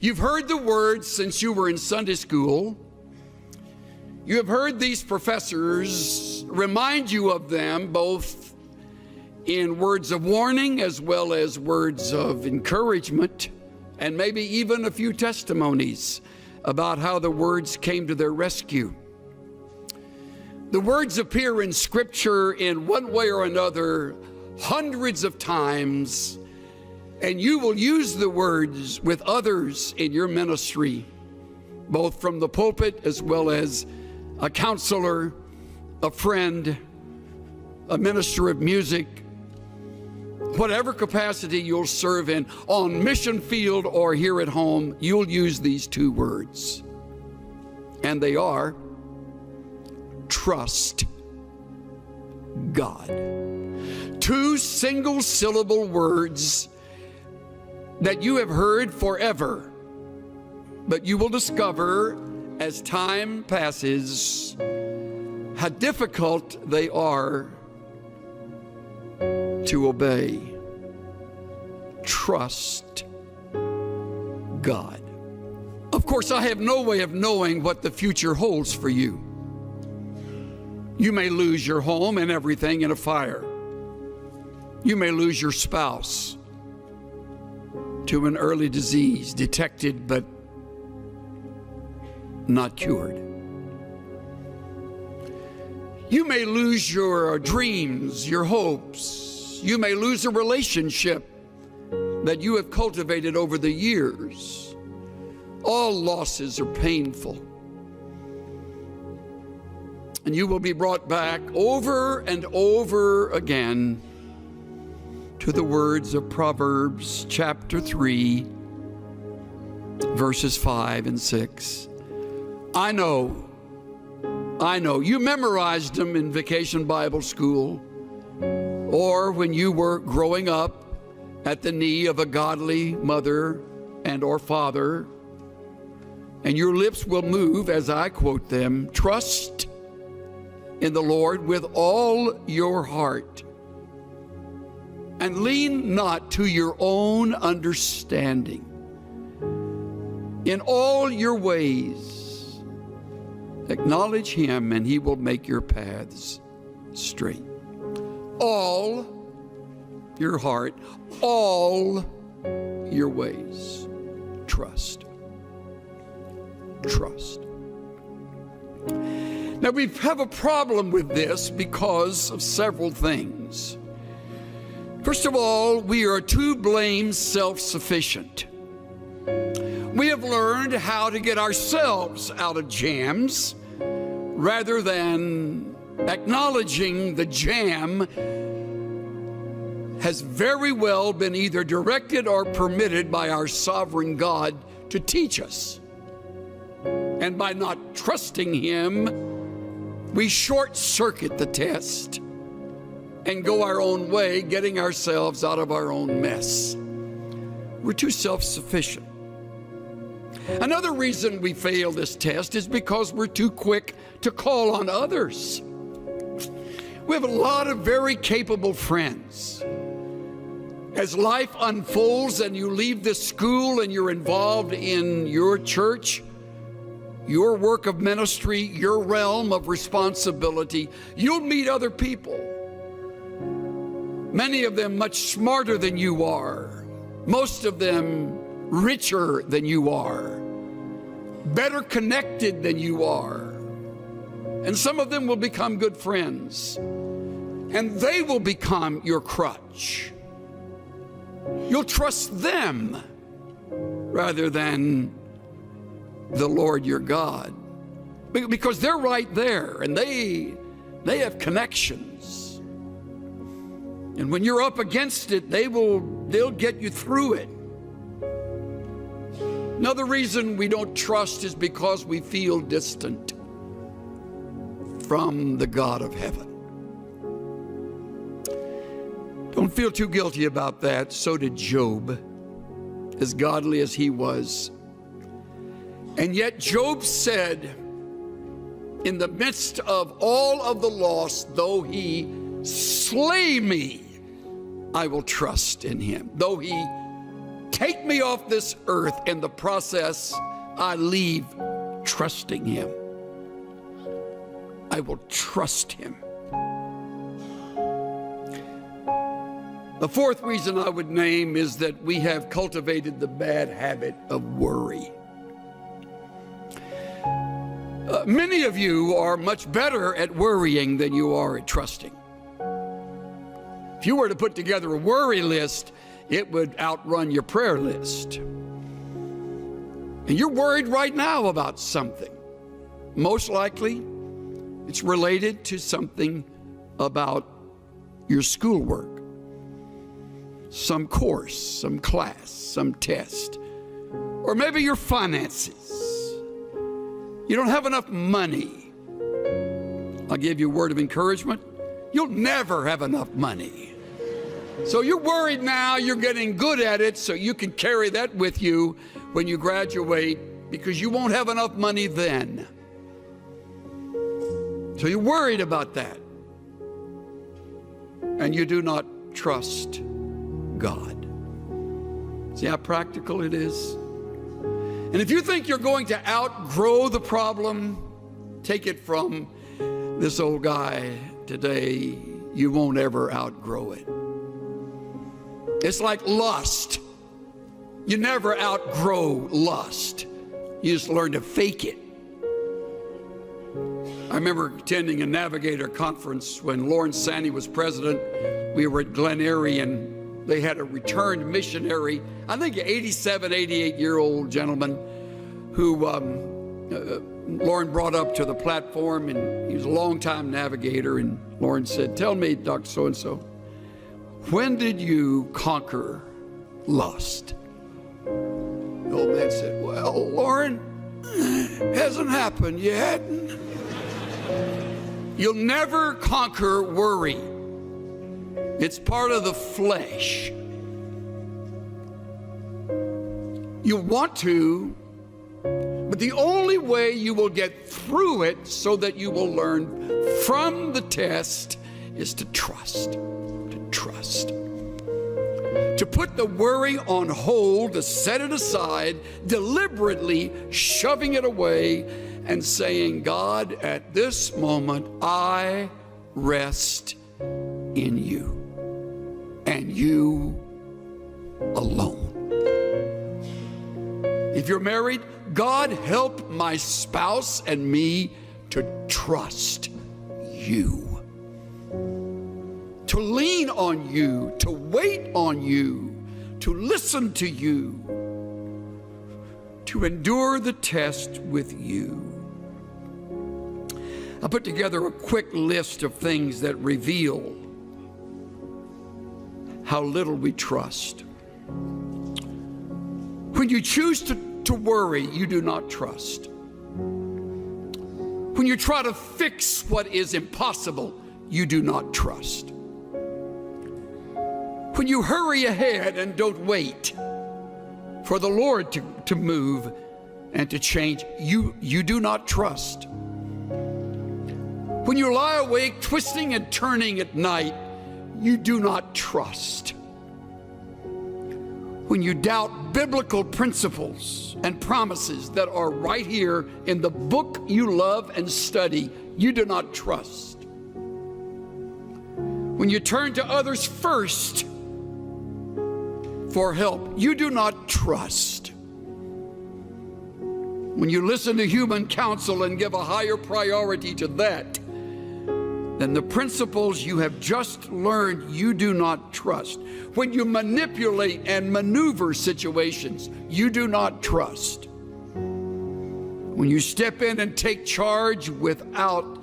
You've heard the words since you were in Sunday school. You have heard these professors remind you of them both in words of warning as well as words of encouragement, and maybe even a few testimonies about how the words came to their rescue. The words appear in Scripture in one way or another hundreds of times, and you will use the words with others in your ministry, both from the pulpit as well as a counselor, a friend, a minister of music, whatever capacity you'll serve in, on mission field or here at home, you'll use these two words. And they are, trust God. Two single-syllable words that you have heard forever, but you will discover as time passes how difficult they are to obey. Trust God. Of course, I have no way of knowing what the future holds for you. You may lose your home and everything in a fire. You may lose your spouse to an early disease, detected but not cured. You may lose your dreams, your hopes. You may lose a relationship that you have cultivated over the years. All losses are painful. And you will be brought back over and over again to the words of Proverbs chapter 3, verses 5 and 6. I know. You memorized them in Vacation Bible School or when you were growing up at the knee of a godly mother and or father, and your lips will move as I quote them. Trust in the Lord with all your heart, and lean not to your own understanding. In all your ways, acknowledge Him, and He will make your paths straight. All your heart, all your ways, trust. Trust. Now, we have a problem with this because of several things. First of all, we are too blamed self-sufficient. We have learned how to get ourselves out of jams rather than acknowledging the jam has very well been either directed or permitted by our sovereign God to teach us. And by not trusting Him, we short-circuit the test and go our own way, getting ourselves out of our own mess. We're too self-sufficient. Another reason we fail this test is because we're too quick to call on others. We have a lot of very capable friends. As life unfolds and you leave this school and you're involved in your church, your work of ministry, your realm of responsibility, you'll meet other people. Many of them much smarter than you are. Most of them richer than you are. Better connected than you are. And some of them will become good friends. And they will become your crutch. You'll trust them rather than the Lord your God, because they're right there and they have connections, and when you're up against it, they'll get you through it. Another reason we don't trust is because we feel distant from the God of heaven. Don't feel too guilty about that. So did Job, as godly as he was. And yet Job said, in the midst of all of the loss, though he slay me, I will trust in him. Though he take me off this earth. In the process, I leave trusting him. I will trust him. The fourth reason I would name is that we have cultivated the bad habit of worry. Many of you are much better at worrying than you are at trusting. If you were to put together a worry list, it would outrun your prayer list. And you're worried right now about something. Most likely, it's related to something about your schoolwork, some course, some class, some test, or maybe your finances. You don't have enough money. I'll give you a word of encouragement. You'll never have enough money. So you're worried now, you're getting good at it, so you can carry that with you when you graduate, because you won't have enough money then. So you're worried about that. And you do not trust God. See how practical it is? And if you think you're going to outgrow the problem, take it from this old guy today, you won't ever outgrow it. It's like lust. You never outgrow lust. You just learn to fake it. I remember attending a Navigator conference when Lawrence Sandy was president. We were at Glen Erie, and they had a returned missionary, I think an 87, 88-year-old gentleman who Lauren brought up to the platform, and he was a longtime navigator. And Lauren said, "Tell me, Dr. So-and-so, when did you conquer lust?" The old man said, "Well, Lauren, hasn't happened yet." You'll never conquer worry. It's part of the flesh. You want to, but the only way you will get through it so that you will learn from the test is to trust. To trust. To put the worry on hold, to set it aside, deliberately shoving it away and saying, "God, at this moment, I rest in you and you alone." If you're married, God, help my spouse and me to trust you, to lean on you, to wait on you, to listen to you, to endure the test with you. I put together a quick list of things that reveal how little we trust. When you choose to worry, you do not trust. When you try to fix what is impossible, you do not trust. When you hurry ahead and don't wait for the Lord to move and to change, you do not trust. When you lie awake twisting and turning at night, you do not trust. When you doubt biblical principles and promises that are right here in the book you love and study, you do not trust. When you turn to others first for help, you do not trust. When you listen to human counsel and give a higher priority to that than the principles you have just learned, you do not trust. When you manipulate and maneuver situations, you do not trust. When you step in and take charge without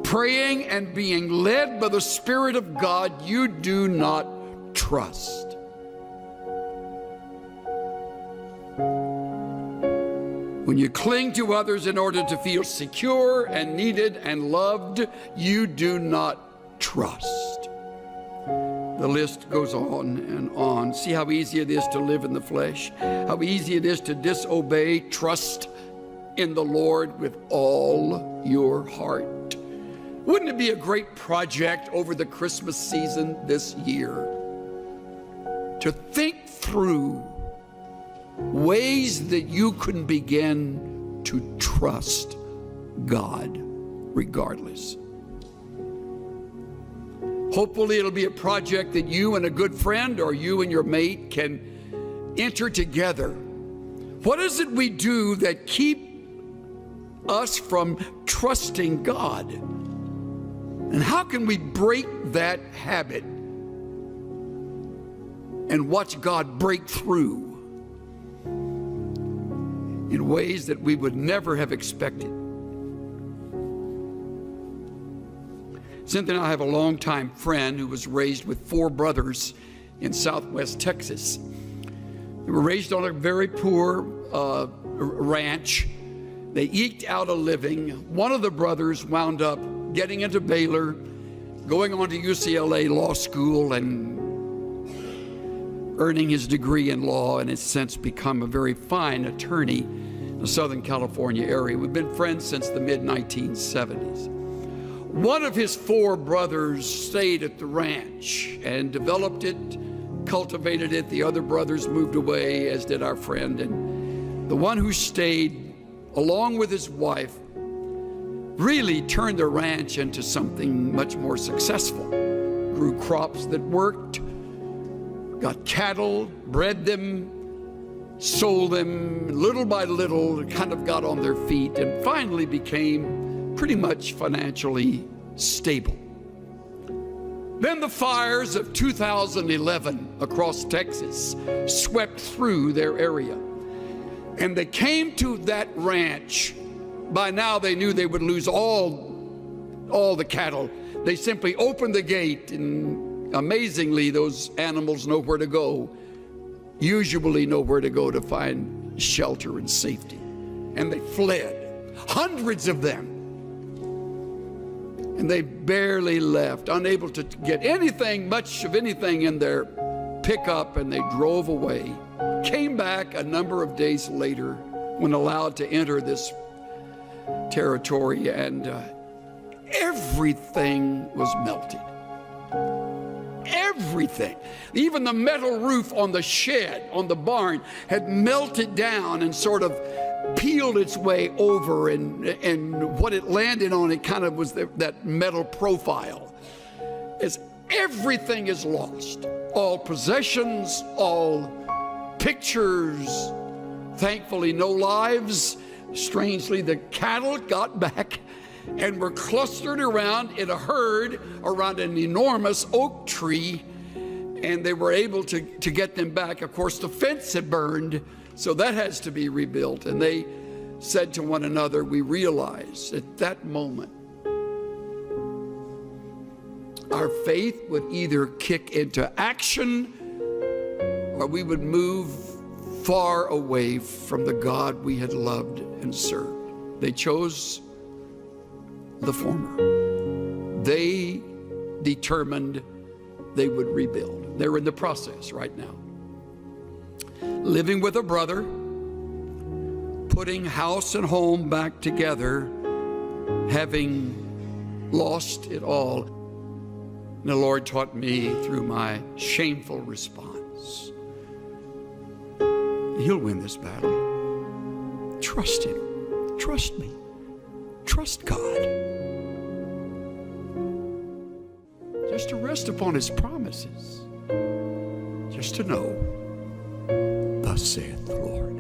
praying and being led by the Spirit of God, you do not trust. When you cling to others in order to feel secure and needed and loved, you do not trust. The list goes on and on. See how easy it is to live in the flesh, how easy it is to disobey. Trust in the Lord with all your heart. Wouldn't it be a great project over the Christmas season this year to think through ways that you can begin to trust God regardless. Hopefully it'll be a project that you and a good friend or you and your mate can enter together. What is it we do that keep us from trusting God? And how can we break that habit and watch God break through in ways that we would never have expected? Cynthia and I have a longtime friend who was raised with 4 brothers in Southwest Texas. They were raised on a very poor ranch. They eked out a living. One of the brothers wound up getting into Baylor, going on to UCLA Law School, and earning his degree in law, and has since become a very fine attorney in the Southern California area. We've been friends since the mid-1970s. One of his 4 brothers stayed at the ranch and developed it, cultivated it. The other brothers moved away, as did our friend. And the one who stayed, along with his wife, really turned the ranch into something much more successful. Grew crops that worked, got cattle, bred them, sold them. Little by little, kind of got on their feet and finally became pretty much financially stable. Then the fires of 2011 across Texas swept through their area. And they came to that ranch. By now they knew they would lose all the cattle. They simply opened the gate, and amazingly, those animals know where to go, usually know where to go to find shelter and safety. And they fled, hundreds of them. And they barely left, unable to get much of anything in their pickup, and they drove away. Came back a number of days later when allowed to enter this territory, and everything was melted. Everything. Even the metal roof on the shed, on the barn, had melted down and sort of peeled its way over, and what it landed on, it kind of was that metal profile. As everything is lost, all possessions, all pictures, thankfully no lives. Strangely, the cattle got back and were clustered around in a herd around an enormous oak tree, and they were able to get them back. Of course, the fence had burned, so that has to be rebuilt. And they said to one another, we realized at that moment our faith would either kick into action or we would move far away from the God we had loved and served. They chose the former. They determined they would rebuild. They're in the process right now. Living with a brother, putting house and home back together, having lost it all. And the Lord taught me through my shameful response, He'll win this battle. Trust Him. Trust me. Trust God. Just to rest upon His promises. Just to know, thus saith the Lord.